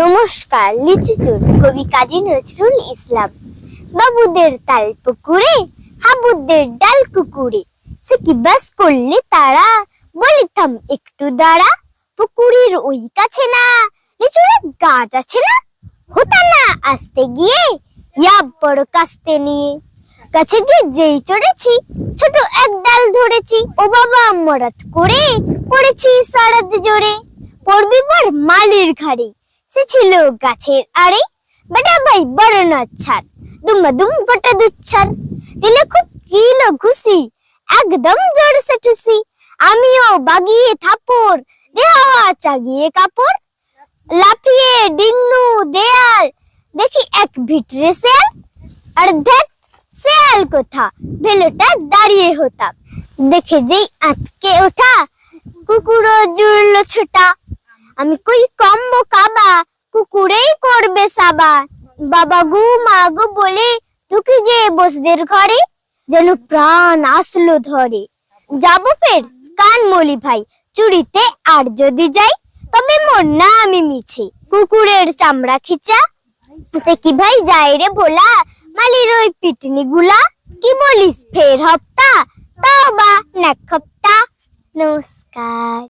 নমস্কার। লিচু চোর কবি কাজী নজরুল ইসলাম। বাবুদের তাল পুকুরে, হাবুদের ডাল কুকুরে, সে কি বাস করলে তারা, বলে থাম একটু দাঁড়া। পুকুরের ওই কাছে না লিচুরা গাছ আছে না, হতা না আসতে গিয়ে ইয়া বড় কাস্তে নিয়ে। কাছে গিয়ে যেই চড়েছি, ছোট এক ডাল ধরেছি, ও বাবা মরাত করে পড়েছি সারাদ জোরে। পড়বি পর মালির ঘাড়ে, সে ছিল গাছের আড়ে। বেটা ভাই বড় নাচ্ছার, দুম্বা দুম গোটা দুচ্ছার, দিলে খুব কিলো ঘুষি, একদম জোরসে ঠুসি। আমিও বাগিয়ে থাপড়, দেওয়া চাগিয়ে কাপড়, লাফিয়ে ডিংনু দেয়াল, দেখি এক ভিটরে শেয়াল। আর দেখ শেয়াল কোথা, ভেলোটা দাঁড়িয়ে হতাম, দেখে যেই আটকে ওঠা, কুকুরও জুড়লো ছোটা। আমি কই কম্বো কাবা, কুকুরেই করবে সাবা। বাবা গো মা গো বলে ঢুকে গিয়ে বসদের ঘরে, যেন প্রাণ আসলো ধরে। যাবো ফের কানমলি ভাই চুরিতে, আর যদি যাই তবে মোর না আমি মিছে। কুকুরের চামড়া খিচা, সে কি ভাই যায় রে ভোলা, মালির ওই পিটনি গুলা। কি বলিস ফের হপ্তা, তাও বা নেক হপ্তা। নমস্কার।